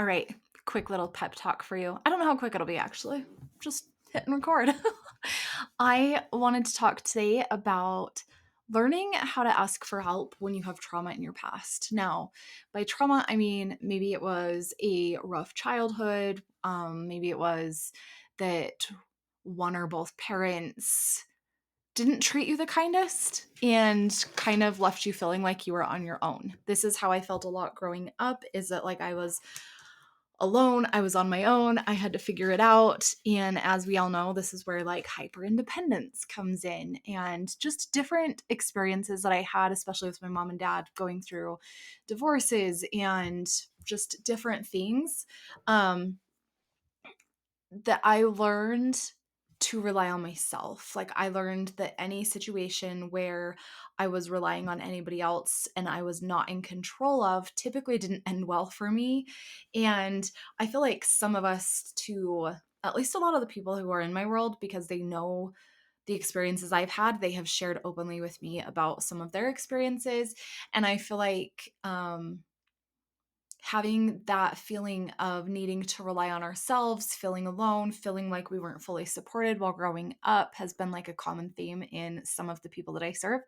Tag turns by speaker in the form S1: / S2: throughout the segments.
S1: All right, quick little pep talk for you. I don't know how quick it'll be actually. Just hit and record. I wanted to talk today about learning how to ask for help when you have trauma in your past. Now, by trauma, I mean maybe it was a rough childhood, maybe it was that one or both parents didn't treat you the kindest and kind of left you feeling like you were on your own. This is how I felt a lot growing up, is that like I was alone. I was on my own. I had to figure it out. And as we all know, this is where like hyper independence comes in and just different experiences that I had, especially with my mom and dad going through divorces and just different things. That I learned to rely on myself. Like I learned that any situation where I was relying on anybody else and I was not in control of typically didn't end well for me. And I feel like some of us, to at least a lot of the people who are in my world, because they know the experiences I've had, they have shared openly with me about some of their experiences. And I feel like having that feeling of needing to rely on ourselves, feeling alone, feeling like we weren't fully supported while growing up has been like a common theme in some of the people that I serve.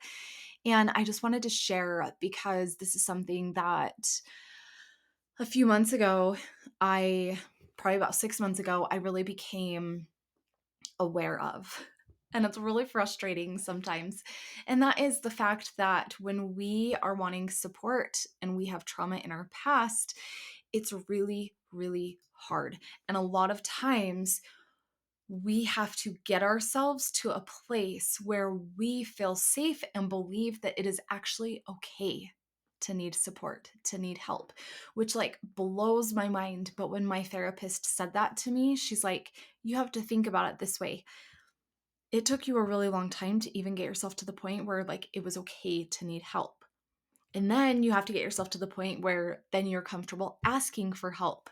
S1: And I just wanted to share because this is something that a few months ago, probably about 6 months ago, I really became aware of. And it's really frustrating sometimes. And that is the fact that when we are wanting support and we have trauma in our past, it's really, really hard. And a lot of times we have to get ourselves to a place where we feel safe and believe that it is actually okay to need support, to need help, which like blows my mind. But when my therapist said that to me, she's like, you have to think about it this way. It took you a really long time to even get yourself to the point where like it was okay to need help. And then you have to get yourself to the point where then you're comfortable asking for help.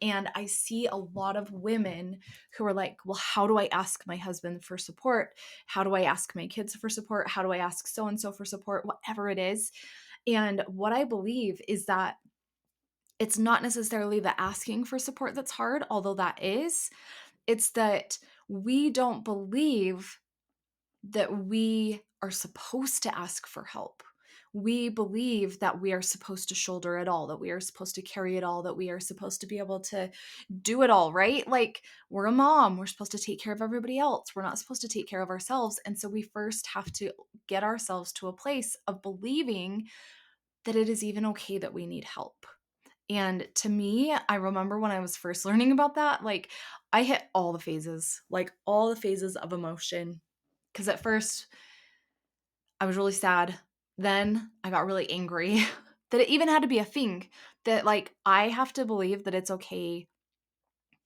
S1: And I see a lot of women who are like, well, how do I ask my husband for support? How do I ask my kids for support? How do I ask so and so for support? Whatever it is. And what I believe is that it's not necessarily the asking for support that's hard, although that is. It's that we don't believe that we are supposed to ask for help. We believe that we are supposed to shoulder it all, that we are supposed to carry it all, that we are supposed to be able to do it all, right? Like we're a mom, we're supposed to take care of everybody else. We're not supposed to take care of ourselves. And so we first have to get ourselves to a place of believing that it is even okay that we need help. And to me, I remember when I was first learning about that, like I hit all the phases of emotion. Because at first, I was really sad. Then I got really angry that it even had to be a thing, that like I have to believe that it's okay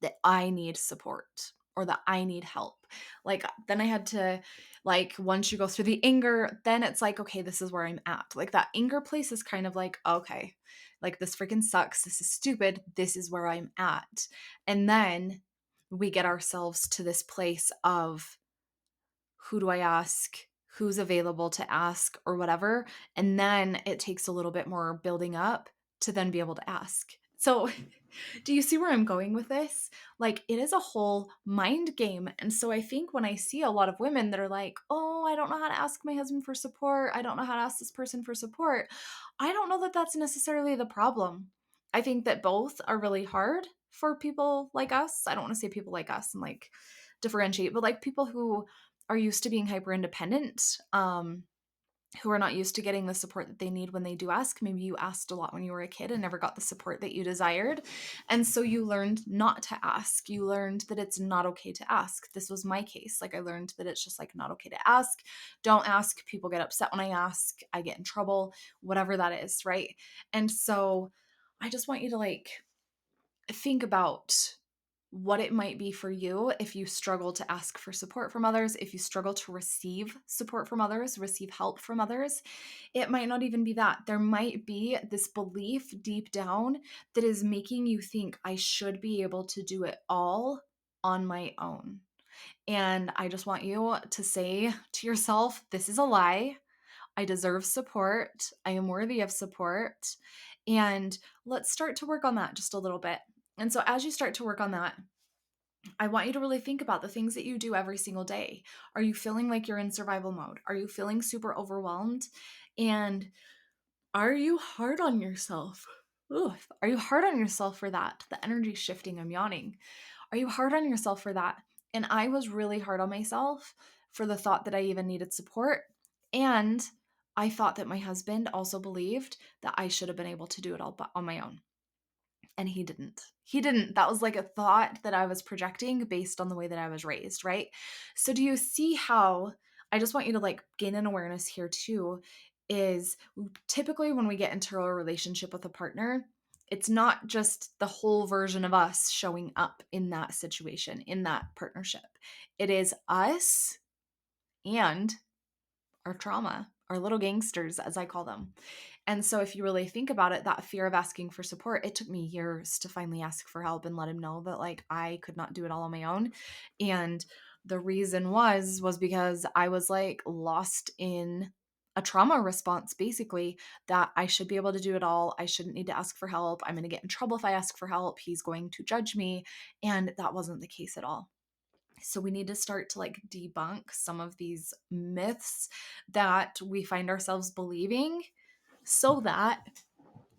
S1: that I need support or that I need help. Like then I had to, like, once you go through the anger, then it's like, okay, this is where I'm at. Like that anger place is kind of like, okay, like this freaking sucks. This is stupid. This is where I'm at. And then we get ourselves to this place of, who do I ask? Who's available to ask or whatever. And then it takes a little bit more building up to then be able to ask. So, do you see where I'm going with this? Like, it is a whole mind game. And so, I think when I see a lot of women that are like, oh, I don't know how to ask my husband for support, I don't know how to ask this person for support, I don't know that that's necessarily the problem. I think that both are really hard for people like us. I don't want to say people like us and like differentiate, but like people who are used to being hyper independent, who are not used to getting the support that they need when they do ask. Maybe you asked a lot when you were a kid and never got the support that you desired. And so you learned not to ask. You learned that it's not okay to ask. This was my case. Like I learned that it's just like not okay to ask. Don't ask. People get upset when I ask. I get in trouble, whatever that is, right? And so I just want you to like think about what it might be for you if you struggle to ask for support from others, if you struggle to receive support from others, receive help from others. It might not even be that. There might be this belief deep down that is making you think, I should be able to do it all on my own. And I just want you to say to yourself, this is a lie. I deserve support. I am worthy of support. And let's start to work on that just a little bit. And so, as you start to work on that, I want you to really think about the things that you do every single day. Are you feeling like you're in survival mode? Are you feeling super overwhelmed? And are you hard on yourself? Oof. Are you hard on yourself for that? The energy shifting, I'm yawning. Are you hard on yourself for that? And I was really hard on myself for the thought that I even needed support. And I thought that my husband also believed that I should have been able to do it all on my own. And he didn't. He didn't. That was like a thought that I was projecting based on the way that I was raised, right? So do you see how I just want you to like gain an awareness here too is typically when we get into a relationship with a partner, it's not just the whole version of us showing up in that situation, in that partnership. It is us and our trauma, our little gangsters, as I call them. And so, if you really think about it, that fear of asking for support, it took me years to finally ask for help and let him know that like I could not do it all on my own. And the reason was because I was like lost in a trauma response, basically, that I should be able to do it all. I shouldn't need to ask for help. I'm going to get in trouble if I ask for help. He's going to judge me. And that wasn't the case at all. So we need to start to like debunk some of these myths that we find ourselves believing so that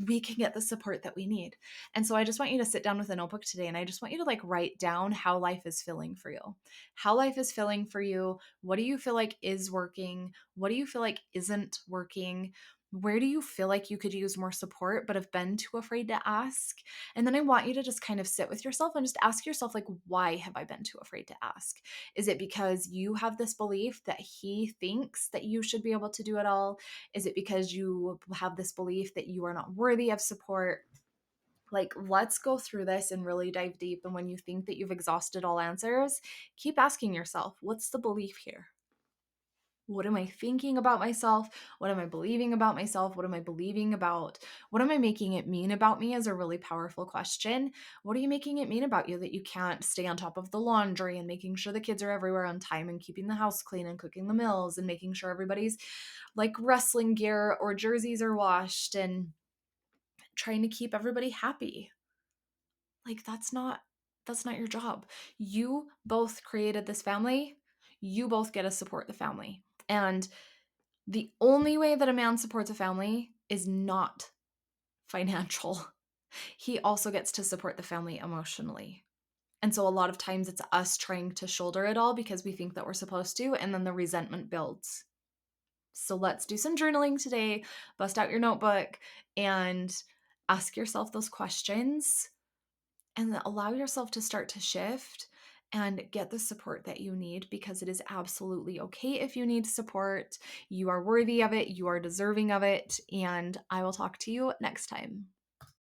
S1: we can get the support that we need. And so I just want you to sit down with a notebook today and I just want you to like write down how life is feeling for you. How life is feeling for you. What do you feel like is working? What do you feel like isn't working? Where do you feel like you could use more support but have been too afraid to ask? And then I want you to just kind of sit with yourself and just ask yourself like why have I been too afraid to ask? Is it because you have this belief that he thinks that you should be able to do it all? Is it because you have this belief that you are not worthy of support? Like, let's go through this and really dive deep. And when you think that you've exhausted all answers, keep asking yourself, what's the belief here? What am I thinking about myself? What am I believing about myself? What am I believing about? What am I making it mean about me is a really powerful question. What are you making it mean about you that you can't stay on top of the laundry and making sure the kids are everywhere on time and keeping the house clean and cooking the meals and making sure everybody's like wrestling gear or jerseys are washed and trying to keep everybody happy? Like that's not your job. You both created this family. You both get to support the family. And the only way that a man supports a family is not financial. He also gets to support the family emotionally. And so a lot of times it's us trying to shoulder it all because we think that we're supposed to, and then the resentment builds. So let's do some journaling today. Bust out your notebook and ask yourself those questions and allow yourself to start to shift and get the support that you need because it is absolutely okay if you need support. You are worthy of it, you are deserving of it, and I will talk to you next time.